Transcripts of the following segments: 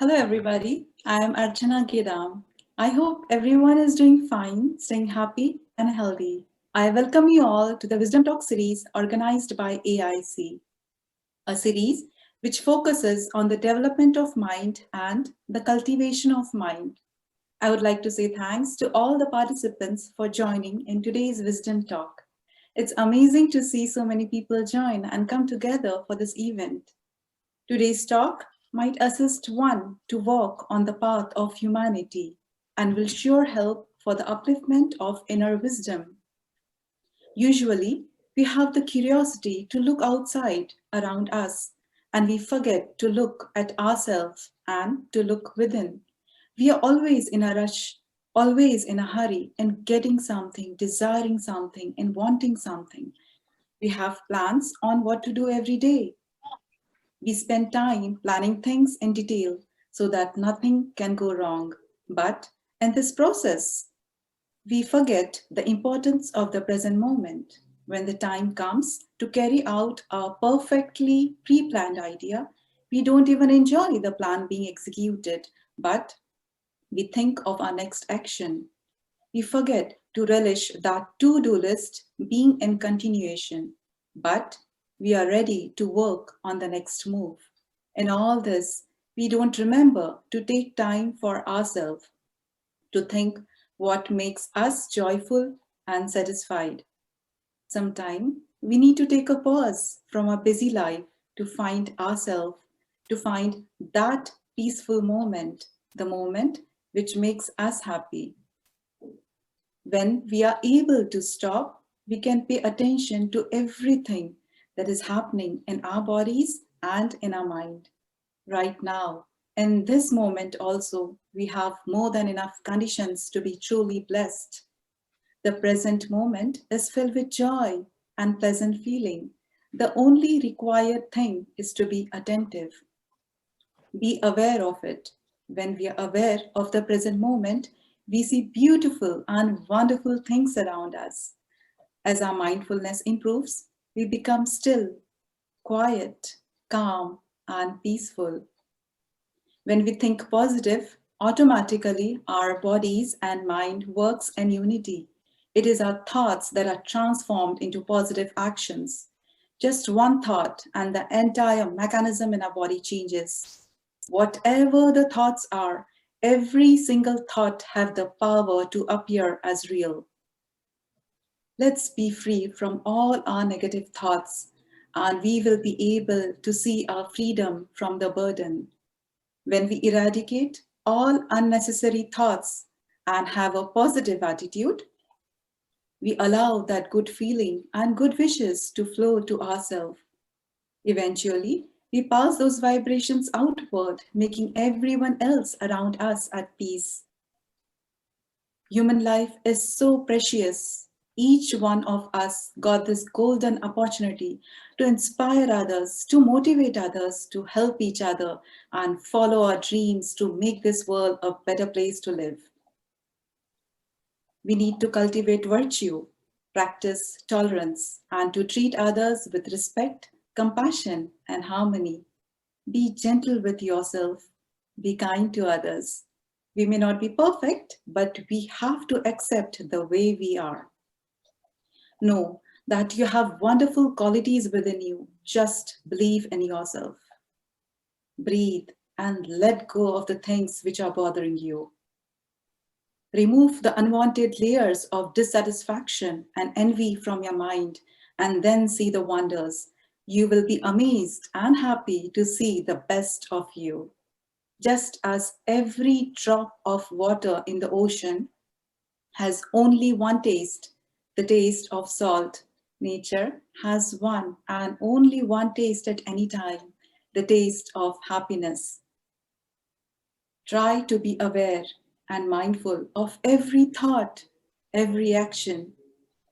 Hello, everybody. I am Archana Gedam. I hope everyone is doing fine, staying happy and healthy. I welcome you all to the Wisdom Talk series organized by AIC, a series which focuses on the development of mind and the cultivation of mind. I would like to say thanks to all the participants for joining in today's Wisdom Talk. It's amazing to see so many people join and come together for this event. Today's talk might assist one to walk on the path of humanity and will sure help for the upliftment of inner wisdom. Usually, we have the curiosity to look outside around us and we forget to look at ourselves and to look within. We are always in a rush, always in a hurry, and getting something, desiring something, and wanting something. We have plans on what to do every day. We spend time planning things in detail so that nothing can go wrong. But in this process, we forget the importance of the present moment. When the time comes to carry out our perfectly pre planned idea, we don't even enjoy the plan being executed, but we think of our next action. We forget to relish that to do list being in continuation, but we are ready to work on the next move. In all this, we don't remember to take time for ourselves, to think what makes us joyful and satisfied. Sometimes we need to take a pause from our busy life to find ourselves, to find that peaceful moment, the moment which makes us happy. When we are able to stop, we can pay attention to everything that is happening in our bodies and in our mind. Right now, in this moment, also, we have more than enough conditions to be truly blessed. The present moment is filled with joy and pleasant feeling. The only required thing is to be attentive, be aware of it. When we are aware of the present moment, we see beautiful and wonderful things around us. As our mindfulness improves, we become still, quiet, calm, and peaceful. When we think positive, automatically our bodies and mind works in unity. It is our thoughts that are transformed into positive actions. Just one thought and the entire mechanism in our body changes. Whatever the thoughts are, every single thought have the power to appear as real. Let's be free from all our negative thoughts and we will be able to see our freedom from the burden. When we eradicate all unnecessary thoughts and have a positive attitude, we allow that good feeling and good wishes to flow to ourselves. Eventually, we pass those vibrations outward, making everyone else around us at peace. Human life is so precious. Each one of us got this golden opportunity to inspire others, to motivate others, to help each other, and follow our dreams to make this world a better place to live. We need to cultivate virtue, practice tolerance, and to treat others with respect, compassion, and harmony. Be gentle with yourself, be kind to others. We may not be perfect, but we have to accept the way we are. Know that you have wonderful qualities within you. Just believe in yourself. Breathe and let go of the things which are bothering you. Remove the unwanted layers of dissatisfaction and envy from your mind and then see the wonders. You will be amazed and happy to see the best of you. Just as every drop of water in the ocean has only one taste, the taste of salt. Nature has one and only one taste at any time, the taste of happiness. Try to be aware and mindful of every thought, every action.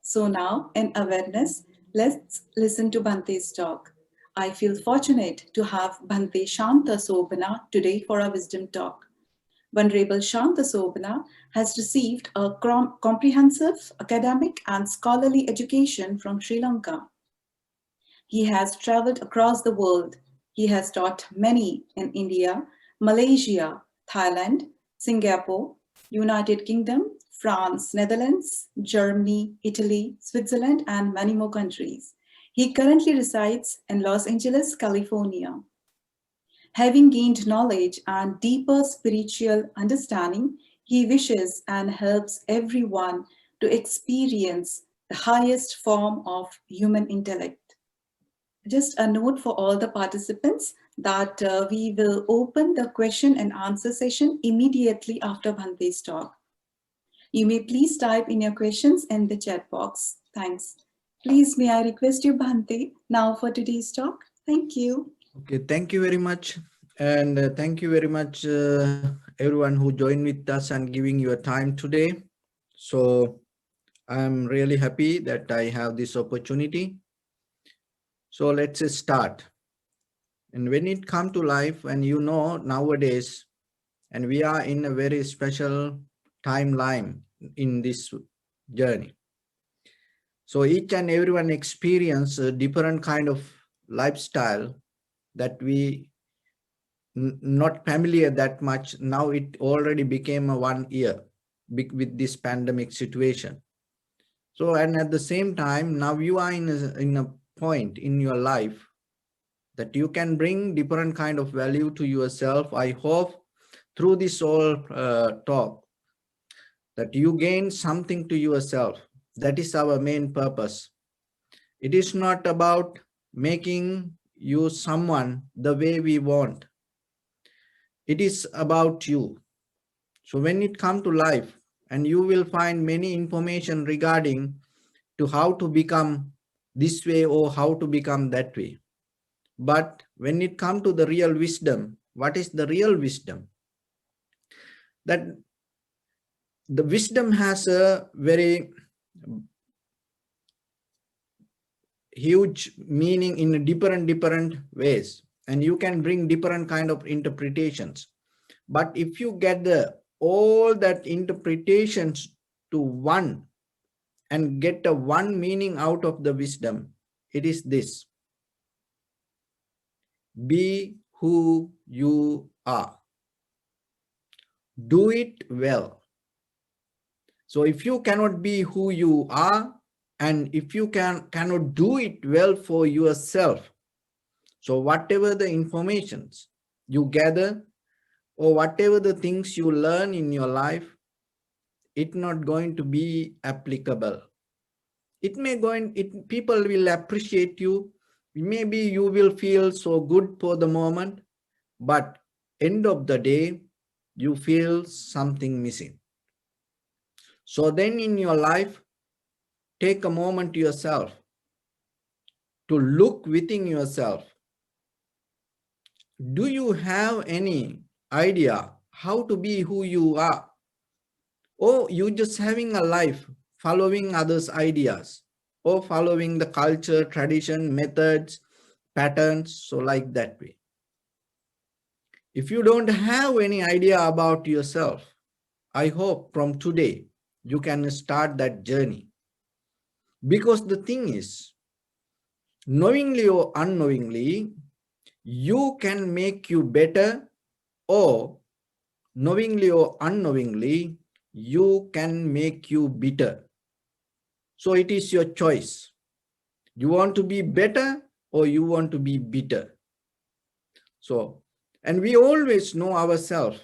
So now, in awareness, let's listen to Bhante's talk. I feel fortunate to have Bhante Shanta Sobhana today for our wisdom talk. Venerable Shanta Sobhana has received a comprehensive academic and scholarly education from Sri Lanka. He has traveled across the world. He has taught many in India Malaysia, Thailand, Singapore, United Kingdom, France, Netherlands, Germany, Italy, Switzerland, and many more countries. He currently resides in Los Angeles, California. Having gained knowledge and deeper spiritual understanding, he wishes and helps everyone to experience the highest form of human intellect. Just a note for all the participants that we will open the question and answer session immediately after Bhante's talk. You may please type in your questions in the chat box. Thanks. Please, may I request you, Bhante, now for today's talk? Thank you. Okay, thank you very much. And thank you very much, everyone who joined with us and giving your time today. So I'm really happy that I have this opportunity. So let's start. And when it comes to life, and nowadays, and we are in a very special timeline in this journey. So each and everyone experience a different kind of lifestyle that we not familiar that much. Now it already became a 1 year with this pandemic situation. So, and at the same time, now you are in a point in your life that you can bring different kind of value to yourself. I hope through this whole talk that you gain something to yourself. That is our main purpose. It is not about making you someone the way we want. It is about you. So when it comes to life, and you will find many information regarding to how to become this way or how to become that way. But when it comes to the real wisdom, what is the real wisdom? That the wisdom has a very huge meaning in different ways, and you can bring different kind of interpretations. But if you get all that interpretations to one and get a one meaning out of the wisdom, it is this: be who you are, do it well. So if you cannot be who you are, and if you cannot do it well for yourself, so whatever the informations you gather or whatever the things you learn in your life, it's not going to be applicable. It may go in, people will appreciate you. Maybe you will feel so good for the moment, but end of the day, you feel something missing. So then in your life, take a moment to yourself to look within yourself. Do you have any idea how to be who you are? Or you just having a life following others' ideas or following the culture, tradition, methods, patterns, so like that way. If you don't have any idea about yourself, I hope from today you can start that journey. Because the thing is, knowingly or unknowingly, you can make you better, or knowingly or unknowingly, you can make you bitter. So it is your choice. You want to be better or you want to be bitter. So, and we always know ourselves.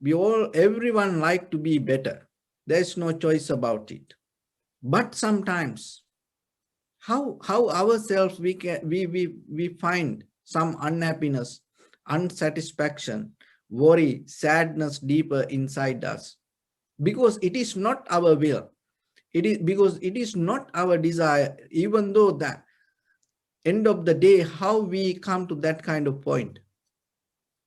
Everyone like to be better. There's no choice about it. But sometimes, how ourselves we find some unhappiness, unsatisfaction, worry, sadness deeper inside us, because it is not our will. It is because it is not our desire, even though that end of the day, how we come to that kind of point.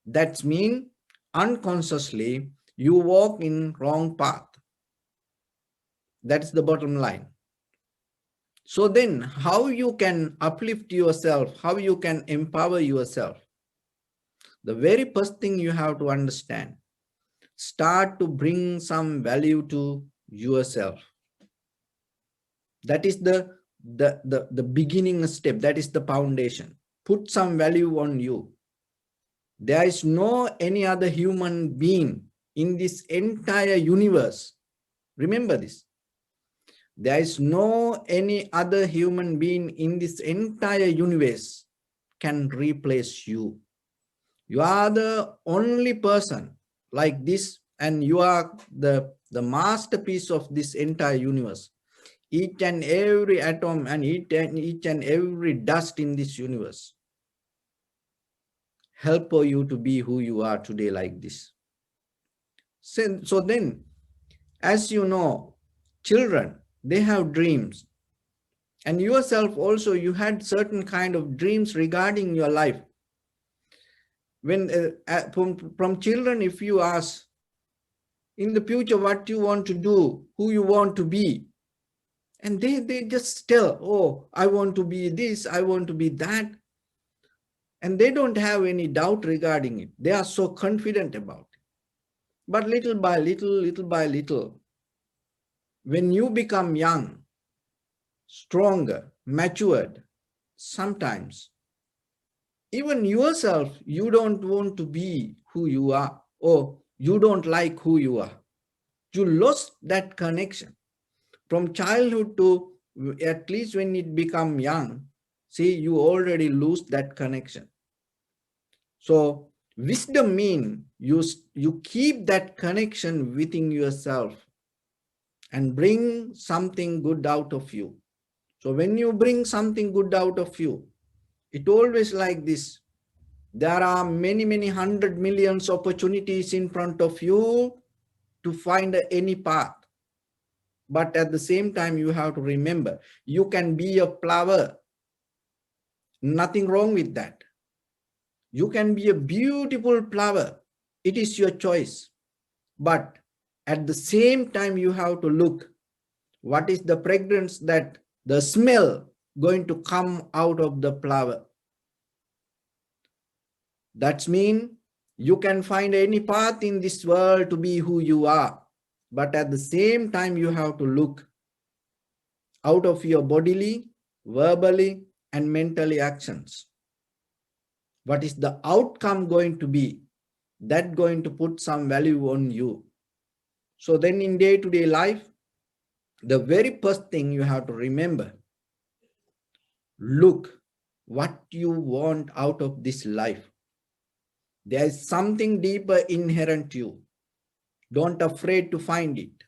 That's mean unconsciously you walk in wrong path. That's the bottom line. So then how you can uplift yourself, how you can empower yourself? The very first thing you have to understand, start to bring some value to yourself. That is the beginning step. That is the foundation. Put some value on you. There is no any other human being in this entire universe. Remember this. There is no any other human being in this entire universe can replace you. You are the only person like this, and you are the masterpiece of this entire universe. Each and every atom and each and every dust in this universe help for you to be who you are today like this. So then, as you know, children, they have dreams. And yourself also, you had certain kind of dreams regarding your life. When from children, if you ask in the future what you want to do, who you want to be, and they just tell, oh, I want to be this, I want to be that. And they don't have any doubt regarding it. They are so confident about it. But little by little, when you become young, stronger, matured, sometimes even yourself, you don't want to be who you are, or you don't like who you are. You lost that connection from childhood to at least when it become young. See, you already lose that connection. So wisdom mean you keep that connection within yourself and bring something good out of you. So when you bring something good out of you, it always like this. There are many hundred millions opportunities in front of you to find any path. But at the same time, you have to remember, you can be a flower. Nothing wrong with that. You can be a beautiful flower. It is your choice. But at the same time, you have to look what is the fragrance, that the smell going to come out of the flower. That's mean you can find any path in this world to be who you are. But at the same time, you have to look out of your bodily, verbally, and mentally actions. What is the outcome going to be? That going to put some value on you. So then in day-to-day life, the very first thing you have to remember, look what you want out of this life. There is something deeper inherent to you. Don't afraid to find it.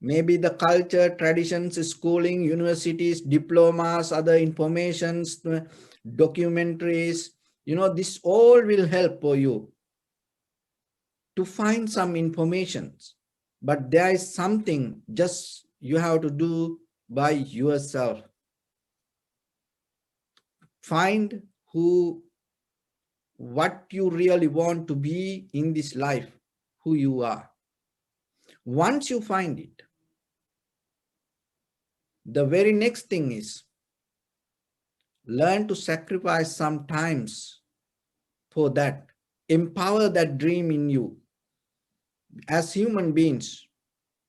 Maybe the culture, traditions, schooling, universities, diplomas, other informations, documentaries, this all will help for you to find some informations. But there is something just you have to do by yourself. Find what you really want to be in this life, who you are. Once you find it, the very next thing is learn to sacrifice sometimes for that. Empower that dream in you. As human beings,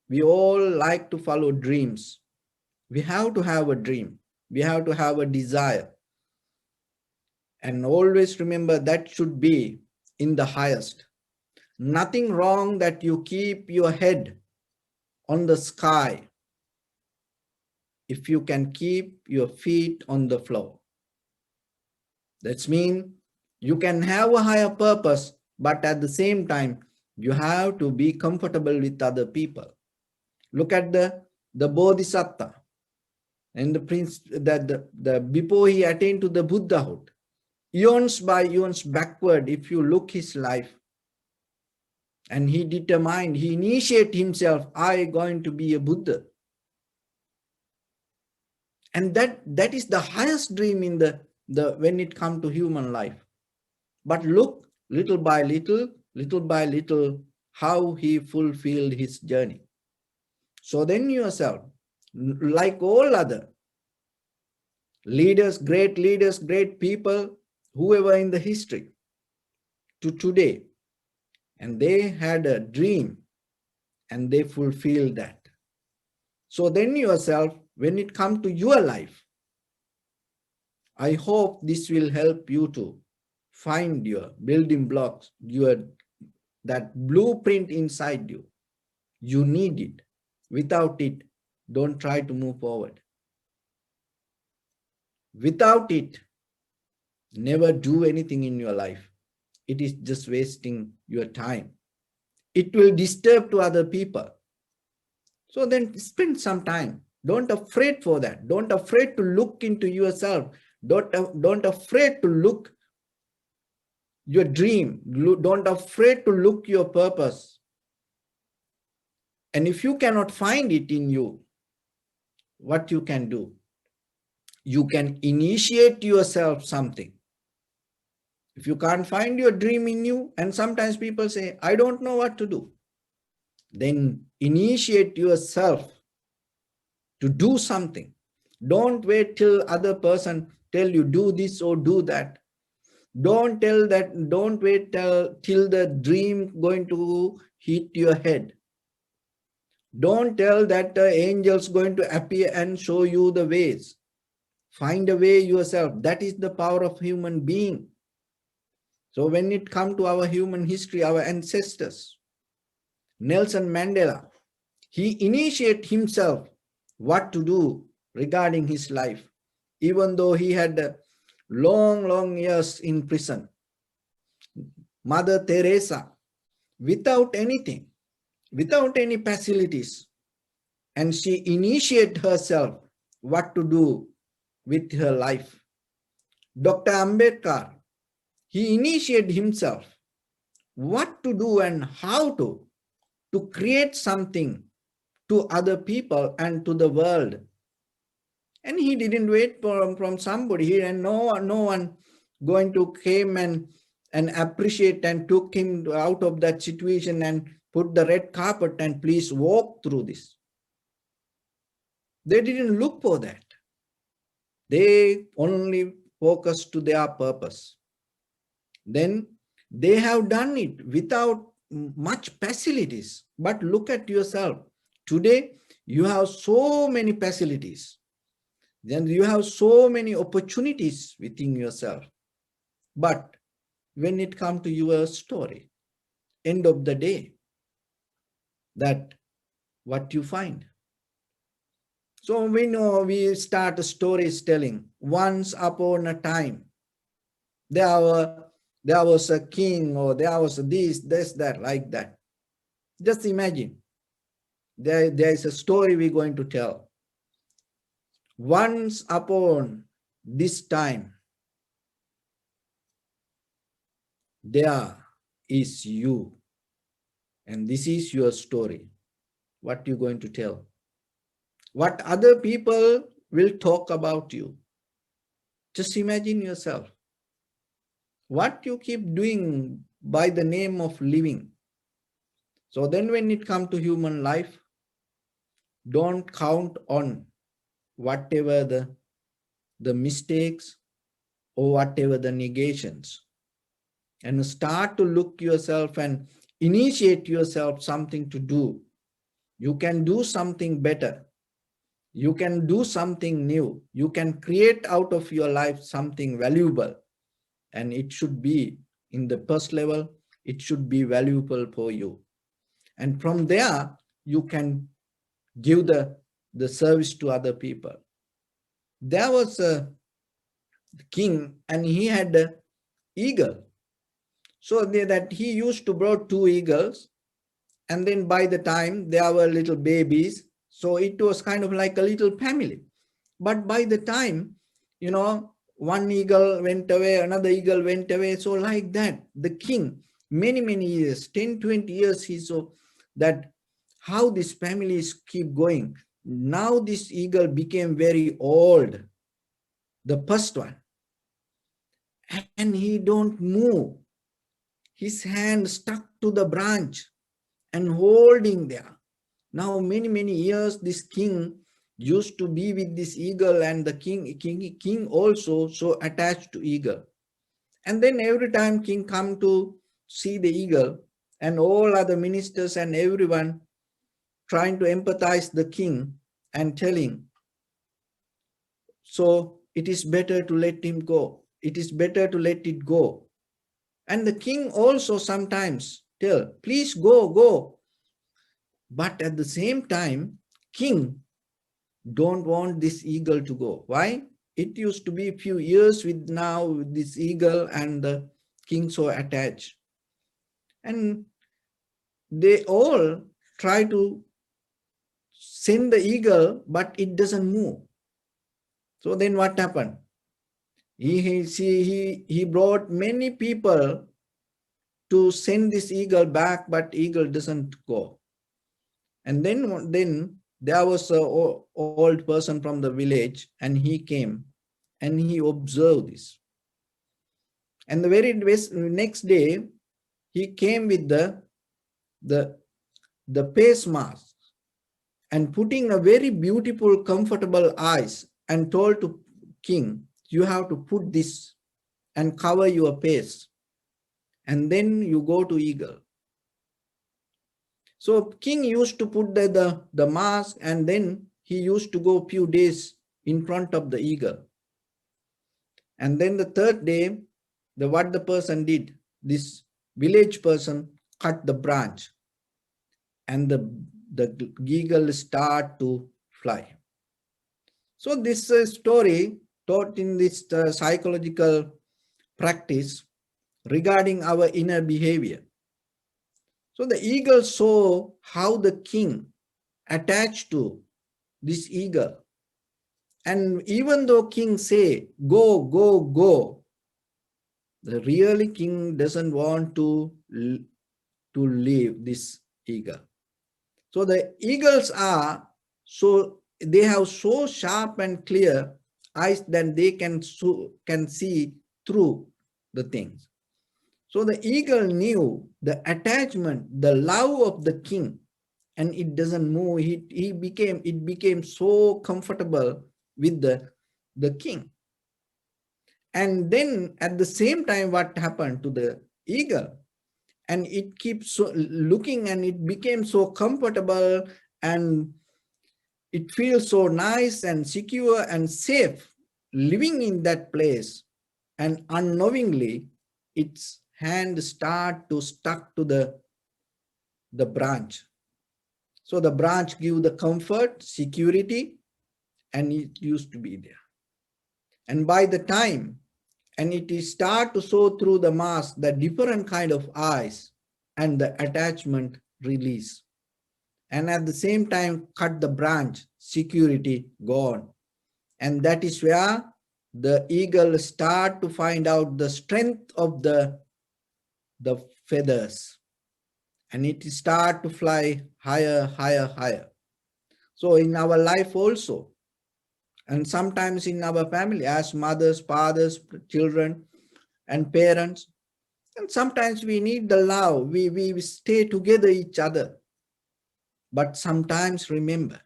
we all like to follow dreams. We have to have a dream. We have to have a desire. And always remember that should be in the highest. Nothing wrong that you keep your head on the sky if you can keep your feet on the floor. That's mean you can have a higher purpose, but at the same time, you have to be comfortable with other people. Look at the Bodhisattva and the prince that the before he attained to the Buddhahood, eons by eons backward, if you look his life, and he determined, he initiated himself, I going to be a Buddha. And that is the highest dream in the when it comes to human life. But look, little by little, how he fulfilled his journey. So then yourself, like all other leaders, great people, whoever in the history to today, and they had a dream and they fulfilled that. So then yourself, when it comes to your life, I hope this will help you to find your building blocks, your that blueprint inside you. You need it. Without it, don't try to move forward. Without it, never do anything in your life. It is just wasting your time. It will disturb to other people. So then spend some time. Don't afraid for that. Don't afraid to look into yourself. Don't afraid to look your dream. Don't afraid to look your purpose. And if you cannot find it in you, what you can do? You can initiate yourself something. If you can't find your dream in you, and sometimes people say, I don't know what to do, then initiate yourself to do something. Don't wait till other person tell you do this or do that. Don't wait till the dream going to hit your head. Don't tell that the angels going to appear and show you the ways. Find a way yourself. That is the power of human being. So when it comes to our human history, our ancestors, Nelson Mandela, he initiated himself what to do regarding his life, even though he had long years in prison. Mother Teresa, without anything, without any facilities, and she initiated herself what to do with her life. Dr. Ambedkar, he initiated himself what to do and how to create something to other people and to the world. And he didn't wait from somebody, and no one going to came and appreciate and took him out of that situation and put the red carpet and please walk through this. They didn't look for that. They only focused to their purpose. Then they have done it without much facilities. But look at yourself. Today, you have so many facilities. Then you have so many opportunities within yourself. But when it comes to your story, end of the day, that what you find. So we know we start stories telling. Once upon a time, there was a king, or there was this, that, like that. Just imagine. There is a story we're going to tell. Once upon this time, there is you. And this is your story. What you going to tell? What other people will talk about you? Just imagine yourself. What you keep doing by the name of living. So then when it comes to human life, don't count on whatever the mistakes or whatever the negations, and start to look yourself and initiate yourself something to do. You can do something better. You can do something new. You can create out of your life something valuable, and it should be in the first level, it should be valuable for you. And from there, you can give the service to other people. There was a king, and he had an eagle. So that he used to brought two eagles, and then by the time there were little babies, so it was kind of like a little family. But by the time, one eagle went away, another eagle went away. So like that, the king, many years, 10, 20 years, he saw that how these families keep going. Now this eagle became very old, the first one, and he don't move. His hand stuck to the branch and holding there. Now many years this king used to be with this eagle, and the king also so attached to eagle. And then every time king come to see the eagle, and all other ministers and everyone trying to empathize the king and telling, so it is better to let him go. It is better to let it go. And the king also sometimes tell, please go, go. But at the same time, king don't want this eagle to go. Why? It used to be a few years with now with this eagle and the king so attached. And they all try to send the eagle, but it doesn't move. So then what happened? He brought many people to send this eagle back, but eagle doesn't go. And then there was a old person from the village, and he came and he observed this. And the very next day, he came with the the face mask and putting a very beautiful, comfortable eyes and told to king, you have to put this and cover your face, and then you go to eagle. So king used to put the mask, and then he used to go few days in front of the eagle. And then the third day, what the person did, this village person cut the branch, and the eagle start to fly. So this story taught in this psychological practice regarding our inner behavior. So the eagle saw how the king attached to this eagle. And even though king say, go, go, go, the really king doesn't want to leave this eagle. So the eagles are so they have so sharp and clear eyes that they can see through the things. So the eagle knew the attachment, the love of the king, and it doesn't move. It became so comfortable with the king. And then at the same time, what happened to the eagle? And it keeps looking, and it became so comfortable, and it feels so nice and secure and safe living in that place. And unknowingly, its hand start to stuck to the branch. So the branch give the comfort, security, and it used to be there. And by the time, and it is start to show through the mask the different kind of eyes, and the attachment release. And at the same time, cut the branch, security gone. And that is where the eagle start to find out the strength of the feathers, and it start to fly higher, higher, higher. So in our life also, and sometimes in our family, as mothers, fathers, children, and parents, and sometimes we need the love. We stay together each other. But sometimes remember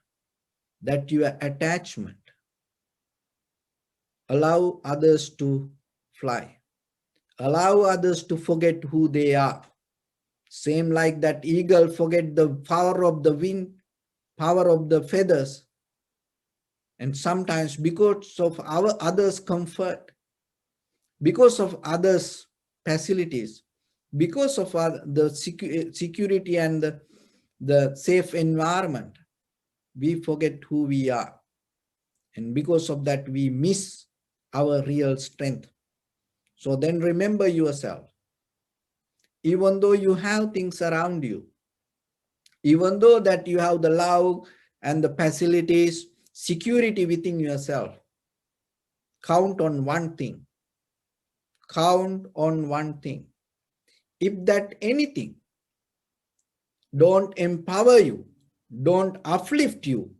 that your attachment allow others to fly, allow others to forget who they are. Same like that eagle forget the power of the wind, power of the feathers. And sometimes because of our others' comfort, because of others' facilities, because of the security and the safe environment, we forget who we are. And because of that, we miss our real strength. So then remember yourself. Even though you have things around you, even though that you have the love and the facilities, security within yourself, count on one thing. Count on one thing. If that anything don't empower you, don't uplift you,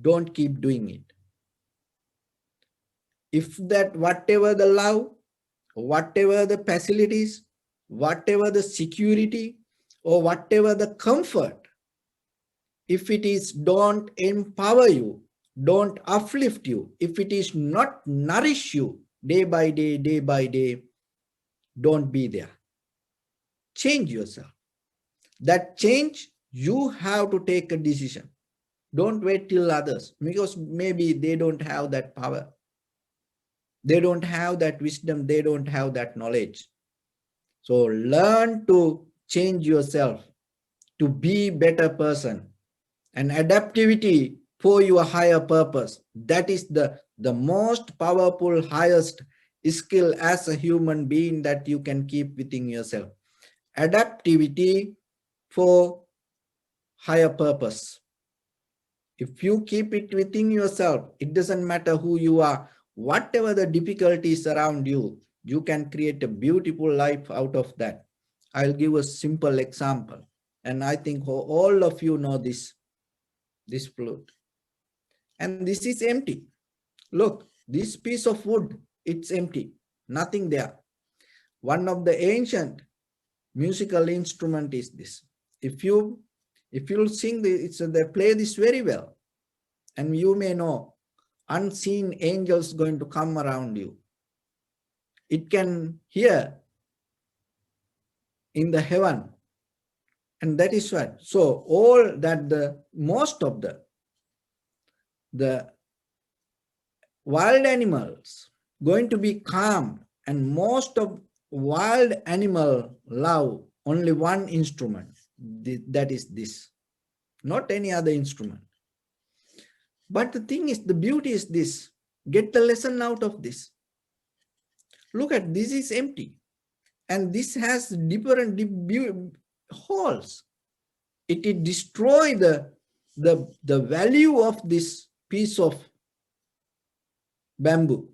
don't keep doing it. If that whatever the love, whatever the facilities, whatever the security, or whatever the comfort, if it is don't empower you, don't uplift you, if it is not nourish you day by day, don't be there. Change yourself. That change, you have to take a decision. Don't wait till others, because maybe they don't have that power. They don't have that wisdom. They don't have that knowledge. So learn to change yourself to be better person, and adaptivity for your higher purpose. That is the most powerful, highest skill as a human being that you can keep within yourself. Adaptivity for higher purpose. If you keep it within yourself, it doesn't matter who you are, whatever the difficulties around you, you can create a beautiful life out of that. I'll give a simple example, and I think all of you know this flute, and this is empty. Look, this piece of wood, it's empty, nothing there. One of the ancient musical instrument is this. If you if you'll sing this, they play this very well, and you may know unseen angels going to come around you. It can hear in the heaven, and that is what. So all that the most of the wild animals going to be calm, and most of wild animal love only one instrument, that is this, not any other instrument. But the thing is, the beauty is this, get the lesson out of this. Look at this, is empty, and this has different holes. It destroy the value of this piece of bamboo.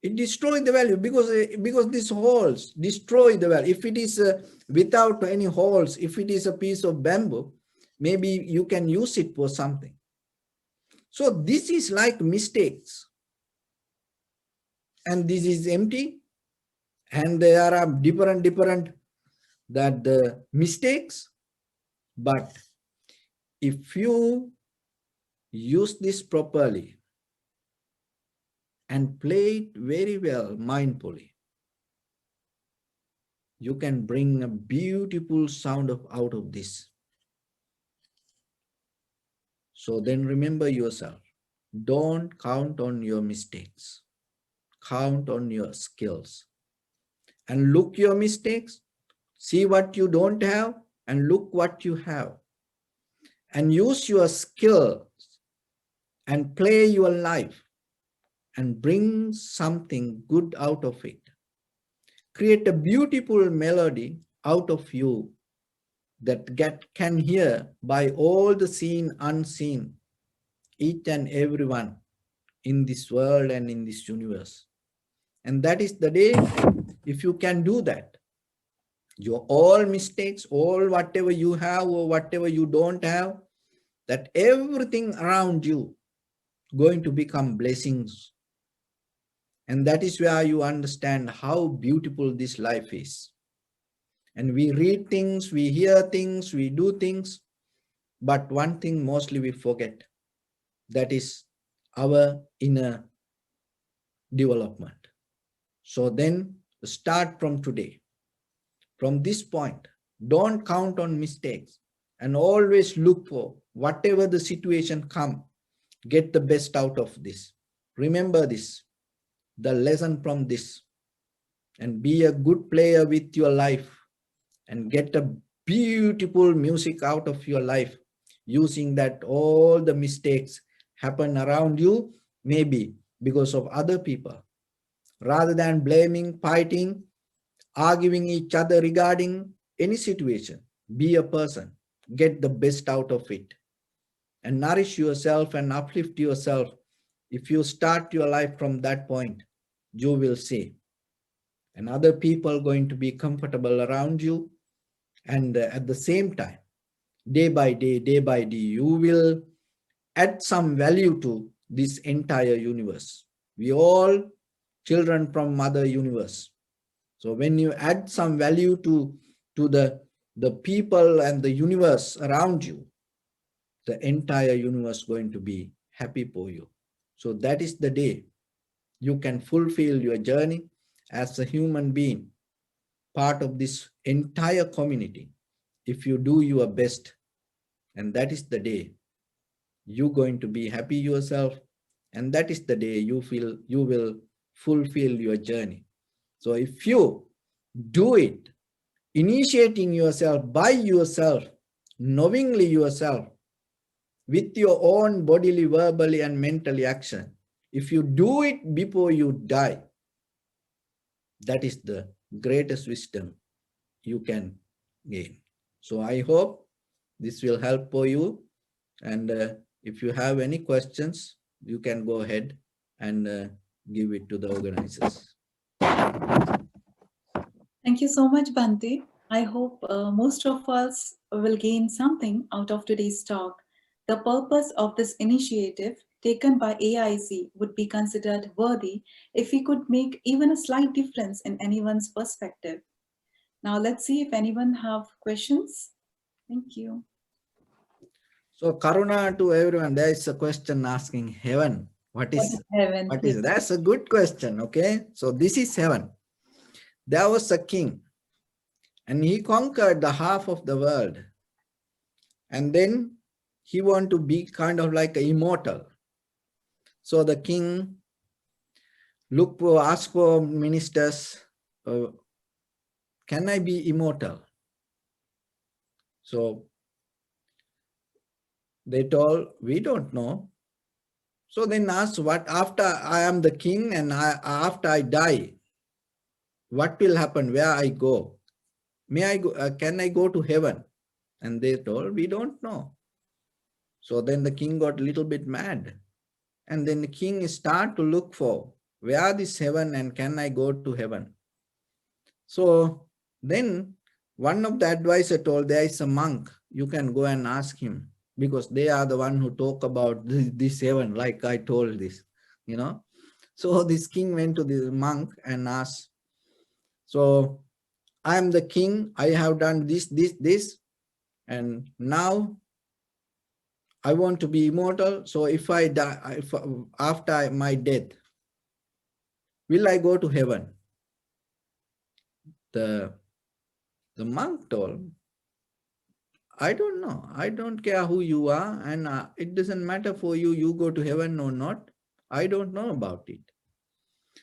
It destroys the value because these holes destroy the value. If it is without any holes, if it is a piece of bamboo, maybe you can use it for something. So this is like mistakes, and this is empty, and there are different that the mistakes. But if you use this properly and play it very well mindfully, you can bring a beautiful sound out of this. So then remember yourself. Don't count on your mistakes. Count on your skills. And look your mistakes. See what you don't have and look what you have. And use your skills and play your life and bring something good out of it. Create a beautiful melody out of you that can hear by all the seen, unseen, each and everyone in this world and in this universe. And that is the day, if you can do that, your all mistakes, all whatever you have or whatever you don't have, that everything around you going to become blessings. And that is where you understand how beautiful this life is. And we read things, we hear things, we do things, but one thing mostly we forget, that is our inner development. So then start from today. From this point, don't count on mistakes and always look for whatever the situation come, get the best out of this. Remember this, the lesson from this, and be a good player with your life and get a beautiful music out of your life, using that all the mistakes happen around you, maybe because of other people. Rather than blaming, fighting, arguing each other regarding any situation, be a person, get the best out of it, and nourish yourself and uplift yourself. If you start your life from that point, you will see, and other people going to be comfortable around you. And at the same time, day by day, you will add some value to this entire universe. We all children from mother universe. So when you add some value to the people and the universe around you, the entire universe going to be happy for you. So that is the day you can fulfill your journey as a human being, part of this entire community, if you do your best. And that is the day you're going to be happy yourself, and that is the day you feel you will fulfill your journey. So if you Do it. Initiating yourself by yourself, knowingly yourself, with your own bodily, verbally, and mentally action. If you do it before you die, that is the greatest wisdom you can gain. So I hope this will help for you. And if you have any questions, you can go ahead and give it to the organizers. Thank you so much, Bante. I hope most of us will gain something out of today's talk. The purpose of this initiative taken by AIC would be considered worthy if we could make even a slight difference in anyone's perspective. Now let's see if anyone have questions. Thank you. So Karuna to everyone, there is a question asking heaven. What What is is heaven? what Yes. is that's a good question. Okay. So this is heaven. There was a king and he conquered the half of the world. And then he wanted to be kind of like a immortal. So the king asked for ministers, uh, can I be immortal? So they told, we don't know. So then asked, what after I am the king and after I die, what will happen? Where I go? May I go? Can I go to heaven? And they told, we don't know. So then the king got a little bit mad. And then the king start to look for where is heaven and can I go to heaven? So then one of the advisor told, there is a monk, you can go and ask him, because they are the one who talk about this heaven, like I told this, you know. So this king went to the monk and asked, so I am the king, I have done this, and now I want to be immortal. So if I die, if, after my death, will I go to heaven? The, the monk told, I don't know. I don't care who you are, and it doesn't matter for you, you go to heaven or not. I don't know about it.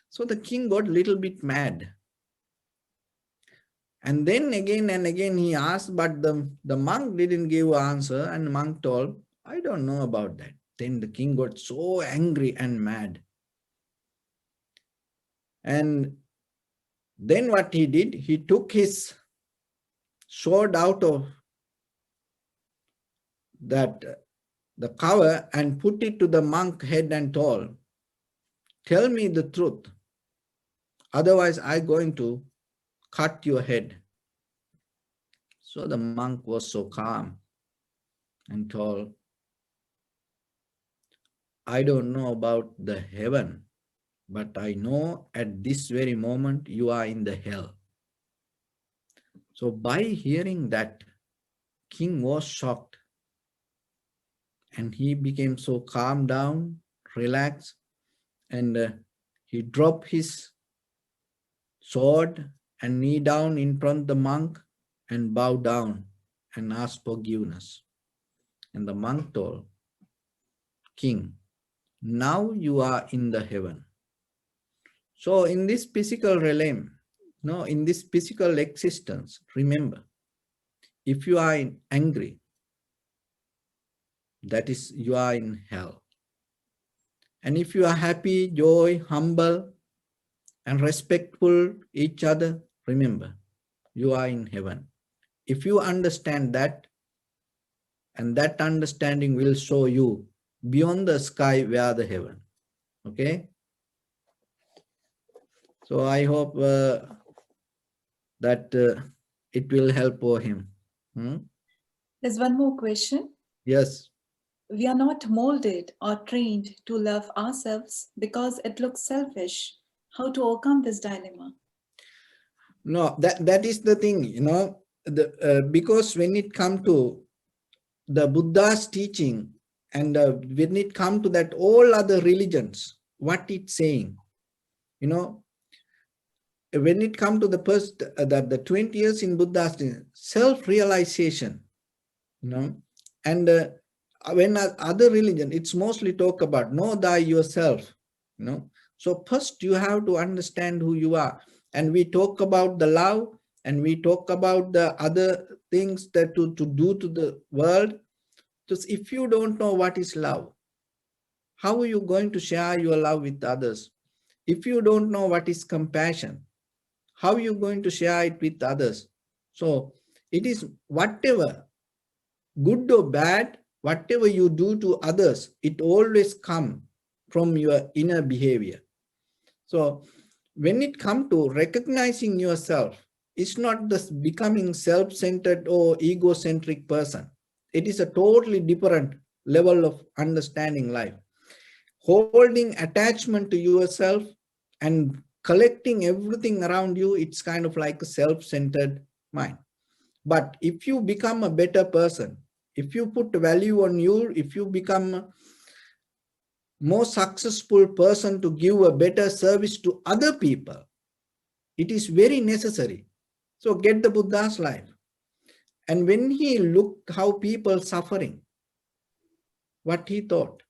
So the king got a little bit mad. And then again and again he asked, but the monk didn't give an answer, and the monk told, I don't know about that. Then the king got so angry and mad. And then what he did, he took his sword out of that the cover and put it to the monk head and told, tell me the truth. Otherwise, I'm going to cut your head. So the monk was so calm and told, I don't know about the heaven, but I know at this very moment you are in the hell. So by hearing that, king was shocked and he became so calm down, relaxed, and he dropped his sword and knee down in front of the monk and bowed down and asked forgiveness. And the monk told, king, now you are in the heaven. So in this physical realm, no, in this physical existence, remember, if you are angry, that is, you are in hell. And if you are happy, joy, humble, and respectful each other, remember, you are in heaven. If you understand that, and that understanding will show you beyond the sky where the heaven. Okay. So I hope that it will help for him. Hmm? There's one more question. Yes. We are not molded or trained to love ourselves because it looks selfish. How to overcome this dilemma? No, that is the thing, you know, because when it comes to the Buddha's teaching and when it comes to that all other religions, what it's saying, you know, when it comes to the first, the 20 years in Buddha's self-realization, you know, and when other religion, it's mostly talk about know thy yourself, you know. So first you have to understand who you are. and we talk about the love, and we talk about the other things that to do to the world. Just if you don't know what is love, how are you going to share your love with others? If you don't know what is compassion, how are you going to share it with others? So it is whatever, good or bad, whatever you do to others, it always come from your inner behavior. So when it comes to recognizing yourself, it's not just becoming self-centered or egocentric person. It is a totally different level of understanding life. Holding attachment to yourself and collecting everything around you, it's kind of like a self-centered mind. But if you become a better person, if you put value on you, if you become a more successful person to give a better service to other people, it is very necessary. So get the Buddha's life. And when he looked how people suffering, what he thought,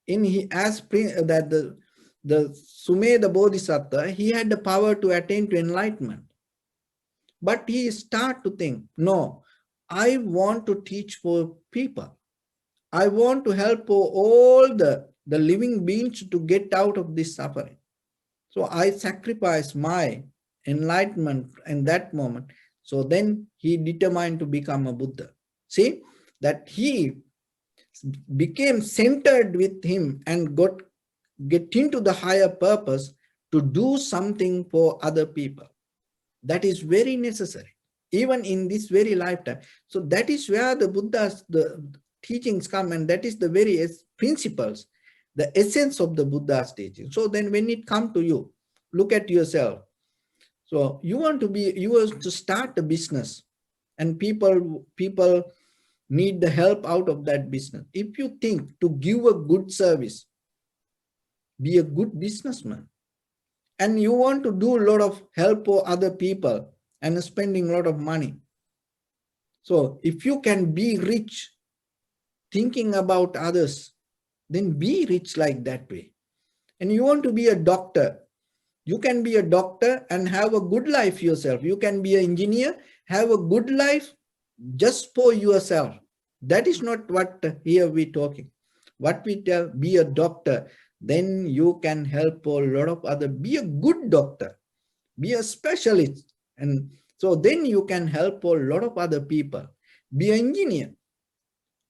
in he as that the Sumedha Bodhisattva, he had the power to attain to enlightenment. But he start to think, no, I want to teach for people. I want to help all the living beings to get out of this suffering. So I sacrifice my enlightenment in that moment. So then he determined to become a Buddha. See, that he became centered with him and get into the higher purpose to do something for other people. That is very necessary, even in this very lifetime. So that is where the Buddha's the teachings come, and that is the very principles, the essence of the Buddha's teaching. So then when it comes to you, look at yourself. So you want to start a business, and people need the help out of that business. If you think to give a good service, be a good businessman. And you want to do a lot of help for other people and spending a lot of money. So if you can be rich thinking about others, then be rich like that way. And you want to be a doctor, you can be a doctor and have a good life yourself. You can be an engineer, have a good life just for yourself. That is not what here we talking. What we tell, be a doctor, then you can help a lot of other. Be a good doctor, be a specialist, and so then you can help a lot of other people. Be an engineer,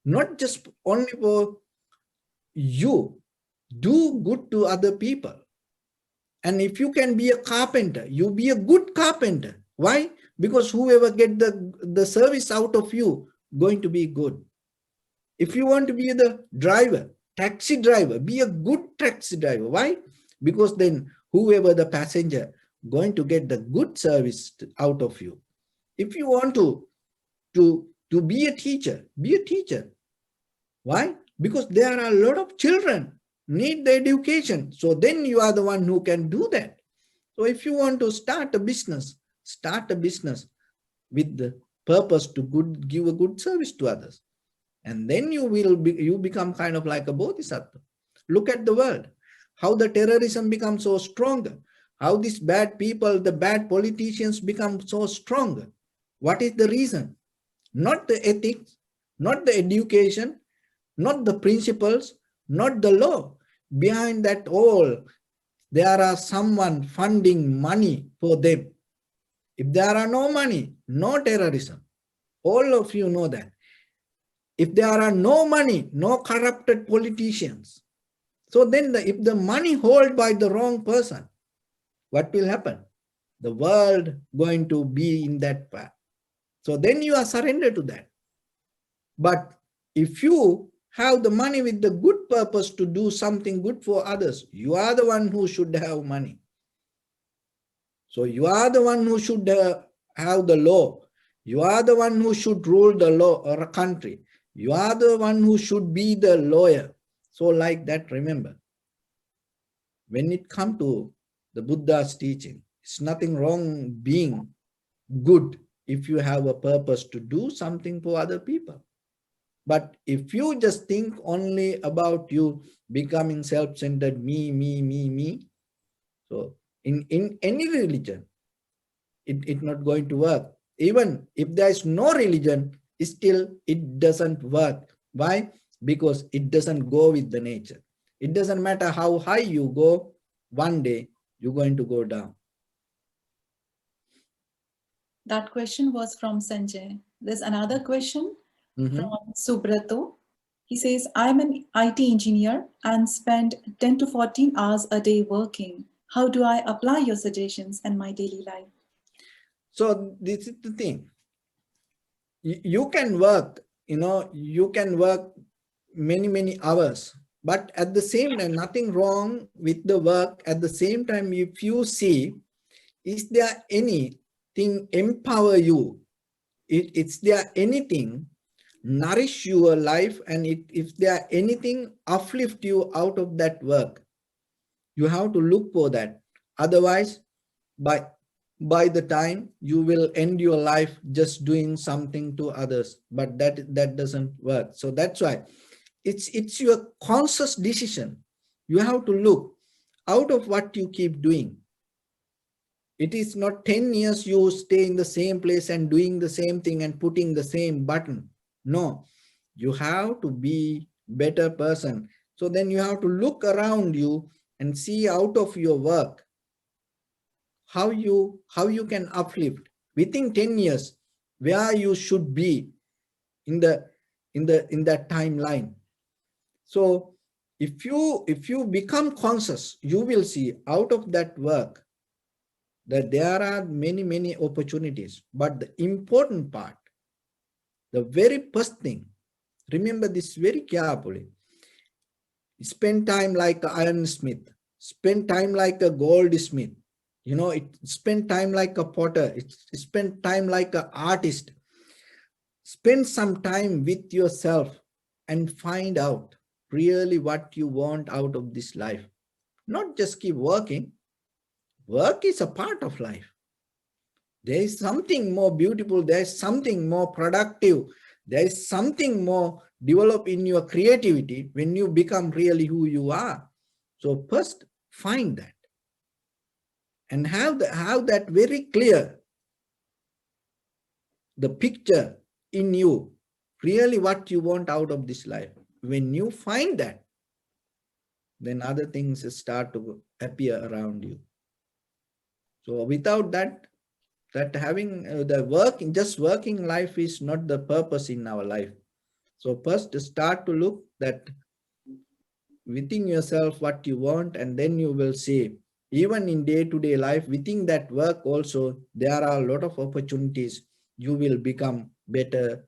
not just only for you, do good to other people. And if you can be a carpenter, you be a good carpenter. Why? Because whoever get the service out of you going to be good. If you want to be the driver, taxi driver, be a good taxi driver. Why? Because then whoever the passenger going to get the good service out of you. If you want to be a teacher, be a teacher. Why? Because there are a lot of children need the education. So then you are the one who can do that. So if you want to start a business with the purpose to give a good service to others. And then you become kind of like a bodhisattva. Look at the world, how the terrorism becomes so stronger, how these bad people, the bad politicians become so stronger. What is the reason? Not the ethics, not the education, not the principles, not the law. Behind that all, there are someone funding money for them. If there are no money, no terrorism. All of you know that. If there are no money, no corrupted politicians. So then if the money held by the wrong person, what will happen? The world going to be in that path. So then you are surrendered to that. But if you have the money with the good purpose to do something good for others, you are the one who should have money. So you are the one who should have the law. You are the one who should rule the law or a country. You are the one who should be the lawyer. So like that, remember, when it comes to the Buddha's teaching, it's nothing wrong being good if you have a purpose to do something for other people. But if you just think only about you becoming self-centered, me, so in any religion, it not going to work. Even if there is no religion, still it doesn't work. Why? Because it doesn't go with the nature. It doesn't matter how high you go, one day you're going to go down. That question was from Sanjay. There's another question Mhm. from Subrato. He says, I'm an IT engineer and spend 10 to 14 hours a day working. How do I apply your suggestions in my daily life? So this is the thing. You can work, you can work many hours, but at the same time, nothing wrong with the work. At the same time, if you see, is there anything empower you? Is there anything nourish your life, and if there anything uplift you out of that work? You have to look for that. Otherwise, by by the time you will end your life just doing something to others, but that doesn't work. So that's why it's your conscious decision. You have to look out of what you keep doing. It is not 10 years you stay in the same place and doing the same thing and putting the same button. No, you have to be better person. So then you have to look around you and see out of your work how you can uplift within 10 years, where you should be in the in that timeline. So if you become conscious, you will see out of that work that there are many opportunities. But the important part, the very first thing, remember this very carefully: spend time like an ironsmith, spend time like a goldsmith, spend time like a potter, spend time like an artist. Spend some time with yourself and find out really what you want out of this life. Not just keep working. Work is a part of life. There is something more beautiful, there is something more productive, there is something more develop in your creativity when you become really who you are. So first find that and have that very clear, the picture in you, really what you want out of this life. When you find that, then other things start to appear around you. So without that, having the work, just working life is not the purpose in our life. So first start to look that within yourself what you want, and then you will see even in day-to-day life within that work also there are a lot of opportunities. You will become better.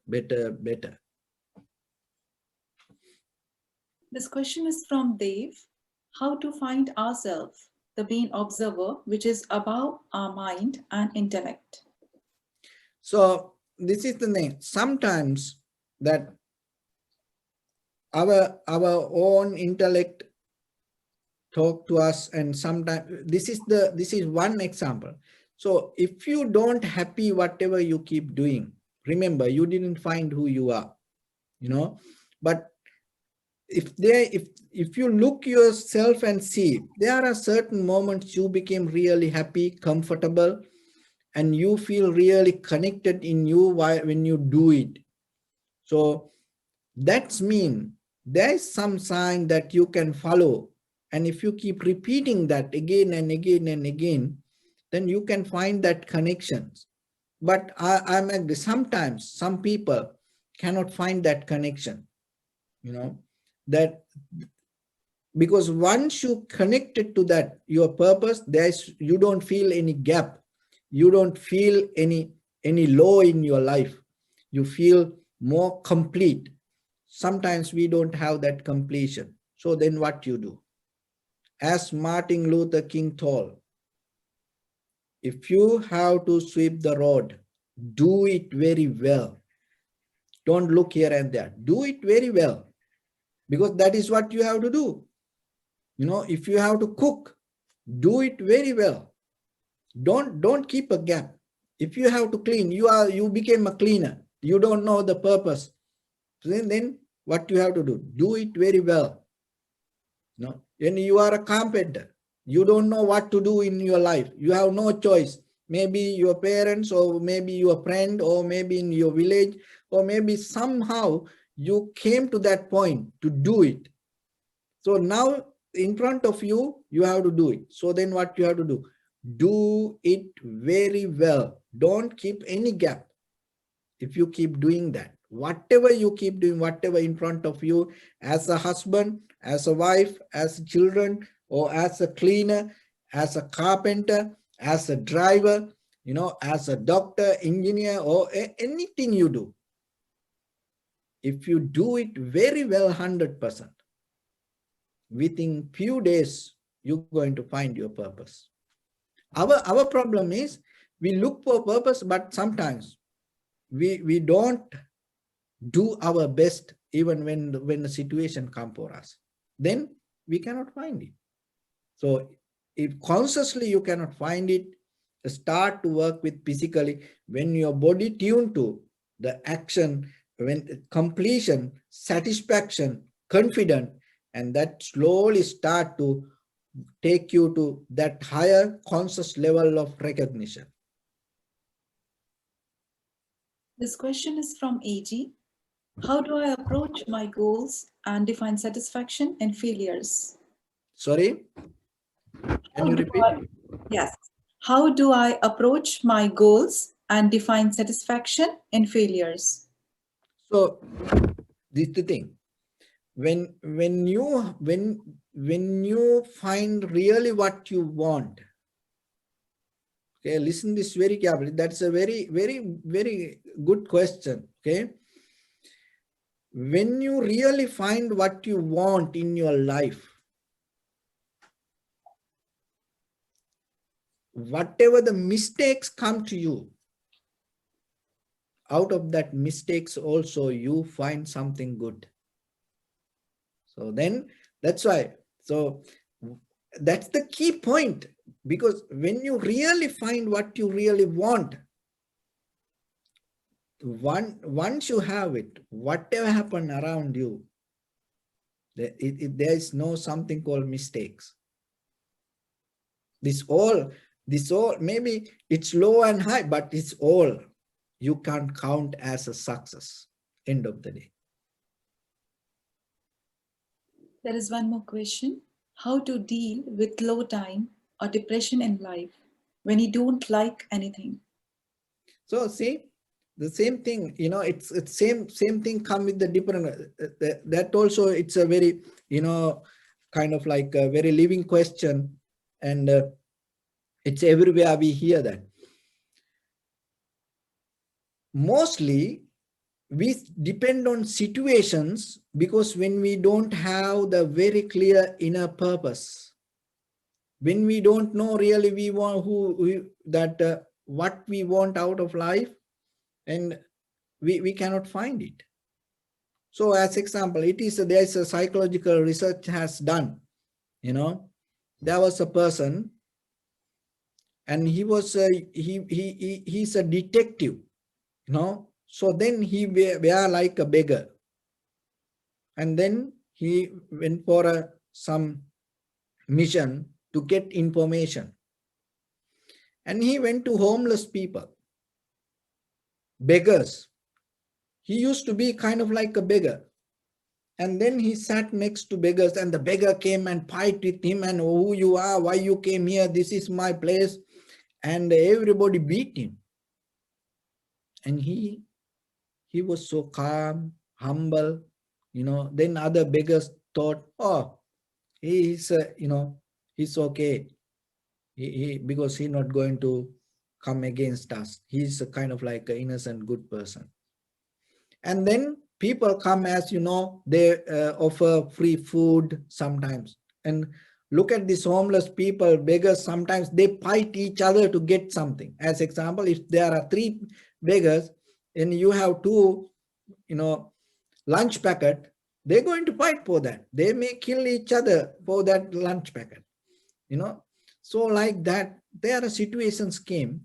This question is from Dave. How to find ourselves, the being observer, which is above our mind and intellect. So this is the thing. Sometimes that our own intellect talk to us, and sometimes this is one example. So if you don't happy whatever you keep doing, remember you didn't find who you are, you know. But if you look yourself and see there are certain moments you became really happy, comfortable, and you feel really connected in you when you do it. So that's mean there is some sign that you can follow. And if you keep repeating that again and again and again, then you can find that connections. But I'm agree, sometimes some people cannot find that connection, you know, that because once you connected to that your purpose, there's you don't feel any gap, you don't feel any low in your life, you feel more complete. Sometimes we don't have that completion. So then what you do? As Martin Luther King told, if you have to sweep the road, do it very well. Don't look here and there. Do it very well, because that is what you have to do. If you have to cook, do it very well. Don't keep a gap. If you have to clean, you became a cleaner. You don't know the purpose. So then what you have to do it very well. When you are a carpenter, you don't know what to do in your life. You have no choice. maybe your parents, or maybe your friend, or maybe in your village, or maybe somehow you came to that point to do it. So now in front of you, you have to do it. So then what you have to do it very well. Don't keep any gap. If you keep doing that, whatever you keep doing, whatever in front of you, as a husband, as a wife, as children, or as a cleaner, as a carpenter, as a driver, as a doctor, engineer, or anything you do, if you do it very well, 100%, within few days, you're going to find your purpose. Our problem is we look for purpose, but sometimes we don't do our best even when the situation come for us. Then we cannot find it. So if consciously you cannot find it, start to work with physically. When your body tuned to the action, when completion, satisfaction, confident, and that slowly start to take you to that higher conscious level of recognition. This question is from AG. How do I approach my goals and define satisfaction and failures? Sorry, can How you do repeat? I, yes. How do I approach my goals and define satisfaction and failures? So this is the thing. When you find really what you want, okay, listen this very carefully. That's a very, very, very good question. Okay. When you really find what you want in your life, whatever the mistakes come to you, out of that mistakes also you find something good. So then that's why. So that's the key point, because when you really find what you really want, once you have it, whatever happen around you, there is no something called mistakes. This all, maybe it's low and high, but it's all you can't count as a success. End of the day. There is one more question. How to deal with low time or depression in life when you don't like anything? So see, the same thing, it's same thing come with the different, that also it's a very, kind of like a very living question, and it's everywhere we hear that. Mostly we depend on situations, because when we don't have the very clear inner purpose, when we don't know really we want what we want out of life, and we cannot find it. So as example, there is a psychological research has done, there was a person, and he was he's a detective, so then he were like a beggar, and then he went for some mission to get information, and he went to homeless people, beggars. He used to be kind of like a beggar, and then he sat next to beggars, and the beggar came and fight with him, and who you are, why you came here, this is my place, and everybody beat him. And he was so calm, humble, then other beggars thought, oh, he's he's okay, because he's not going to come against us, he's a kind of like an innocent good person. And then people come, as they offer free food sometimes, and look at these homeless people, beggars, sometimes they fight each other to get something. As example, if there are three beggars and you have two, lunch packet, they're going to fight for that. They may kill each other for that lunch packet, you know so like that, there are situations came.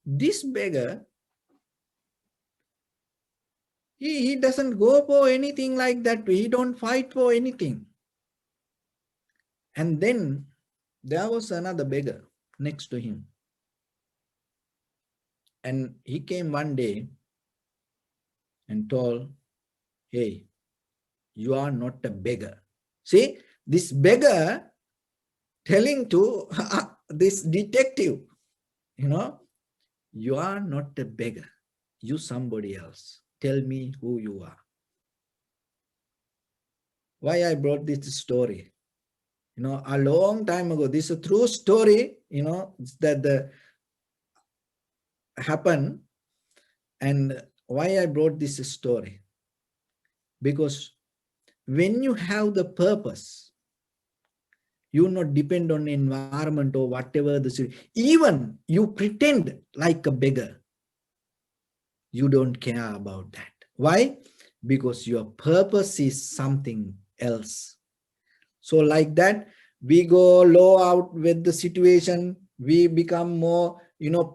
This beggar, he doesn't go for anything like that, he don't fight for anything. And then there was another beggar next to him, And he came one day and told, hey, you are not a beggar. See, this beggar telling to this detective, you know, you are not a beggar. You somebody else. Tell me who you are. Why I brought this story? A long time ago, this is a true story, that the happened. And why I brought this story? Because when you have the purpose, you not depend on environment or whatever even you pretend like a beggar, you don't care about that. Why? Because your purpose is something else. So like that, we go low out with the situation, we become more,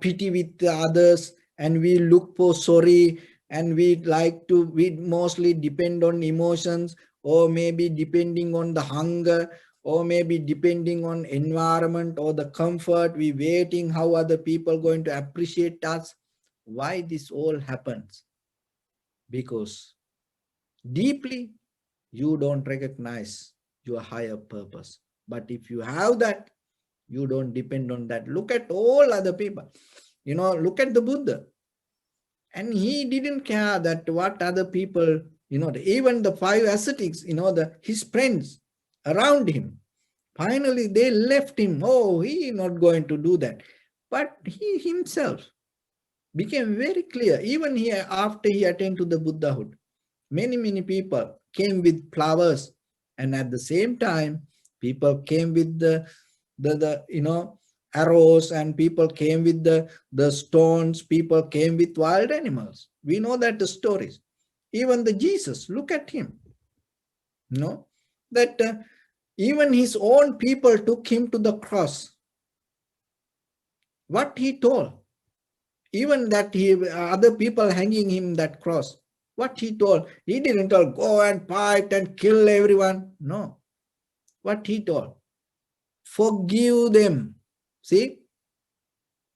pity with the others, and we look for sorry, and we mostly depend on emotions, or maybe depending on the hunger, or maybe depending on environment or the comfort, we waiting how other people going to appreciate us. Why this all happens? Because deeply you don't recognize your higher purpose. But if you have that, you don't depend on that. Look at all other people. Look at the Buddha. And he didn't care that what other people, even the five ascetics, his friends around him. Finally, they left him. Oh, he not going to do that. But he himself became very clear, even here after he attained to the Buddhahood. Many people came with flowers, and at the same time people came with the arrows, and people came with the stones, people came with wild animals. We know that the stories. Even the Jesus, look at him, that even his own people took him to the cross. What he told, even that he other people hanging him that cross, what he told, he didn't tell go and fight and kill everyone. No, what he told, forgive them. See,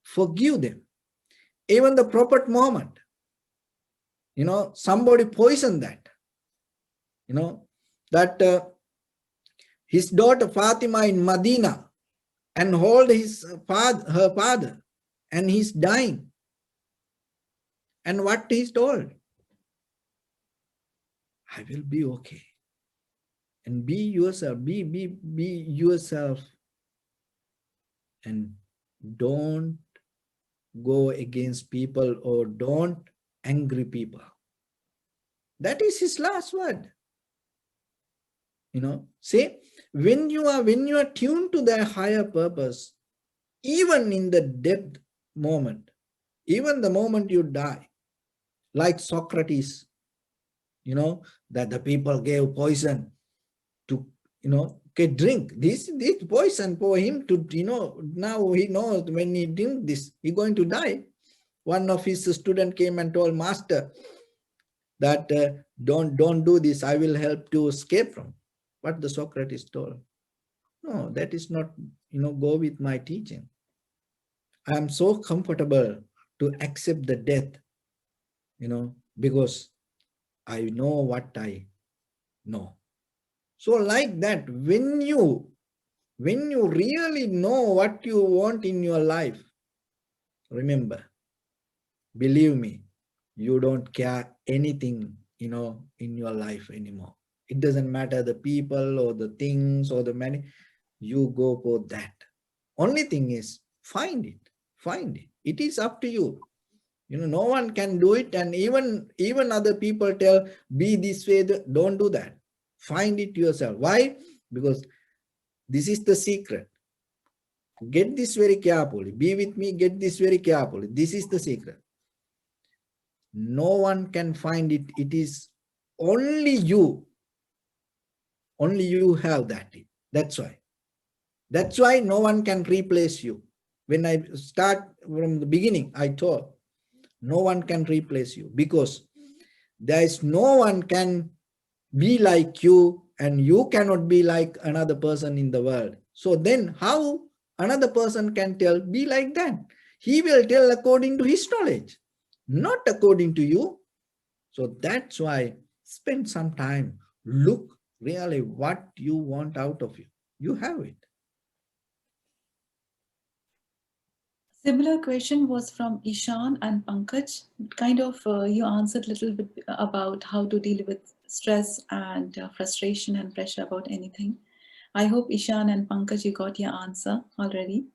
forgive them. Even the prophet Muhammad, somebody poisoned that, you know that his daughter Fatima in Medina, and hold her father, and he's dying. And what he's told, I will be okay. And be yourself, be yourself, and don't go against people, or don't angry people. That is his last word. Say, when you are tuned to the higher purpose, even in the death moment, even the moment you die, like Socrates, that the people gave poison to, okay, drink this poison for him to, now he knows when he drink this, he going to die. One of his student came and told master that don't do this, I will help to escape from. What the Socrates told, no, that is not, go with my teaching. I am so comfortable to accept the death, because I know what I know. So like that, when you really know what you want in your life, remember, believe me, you don't care anything, in your life anymore. It doesn't matter the people or the things or the money, you go for that. Only thing is, find it. It is up to you. No one can do it, and even other people tell, be this way, don't do that. Find it yourself. Why? Because this is the secret. Get this very carefully. Be with me, get this very carefully. This is the secret. No one can find it. It is only you. Only you have that. That's why. That's why no one can replace you. When I start from the beginning, I told, no one can replace you, because there is no one can be like you, and you cannot be like another person in the world. So then how another person can tell, be like that? He will tell according to his knowledge, not according to you. So that's why spend some time, look really what you want out of you. You have it. Similar question was from Ishan and Pankaj. Kind of you answered a little bit about how to deal with stress and frustration and pressure about anything. I hope Ishan and Pankaj, you got your answer already.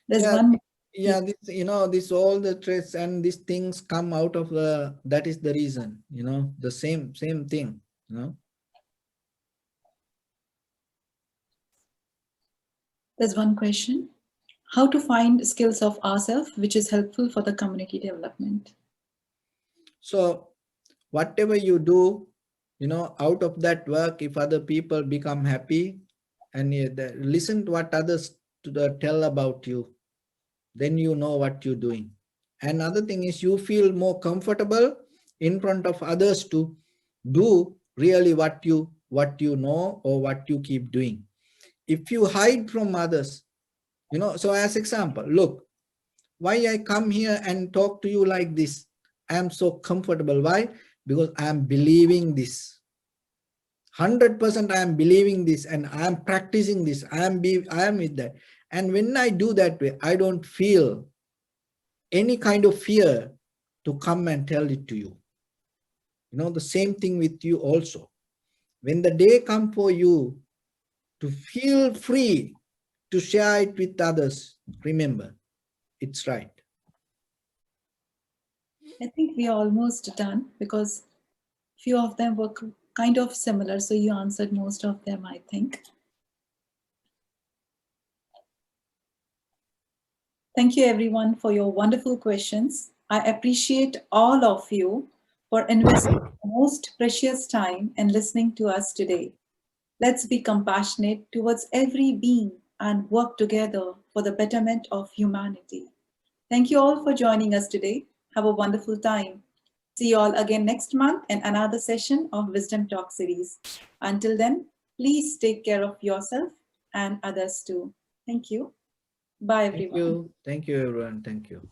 There's Yeah, one more. yeah, this, this all the traits and these things come out of that is the reason, the same thing, There's one question. How to find skills of ourselves which is helpful for the community development. So whatever you do, out of that work, if other people become happy and listen to what others tell about you, then you know what you're doing. Another thing is you feel more comfortable in front of others to do really what you know or what you keep doing. If you hide from others, so as example, look, why I come here and talk to you like this. I am so comfortable. Why? Because I am believing this. 100% I am believing this and I am practicing this. I am with that. And when I do that way, I don't feel any kind of fear to come and tell it to you. The same thing with you also. When the day come for you to feel free to share it with others, remember, it's right. I think we are almost done because few of them were kind of similar, so you answered most of them, I think. Thank you, everyone, for your wonderful questions. I appreciate all of you for investing most precious time in listening to us today. Let's be compassionate towards every being and work together for the betterment of humanity. Thank you all for joining us today. Have a wonderful time. See you all again next month in another session of Wisdom Talk series. Until then, please take care of yourself and others too. Thank you. Bye, Thank everyone. you. Thank you, everyone. Thank you.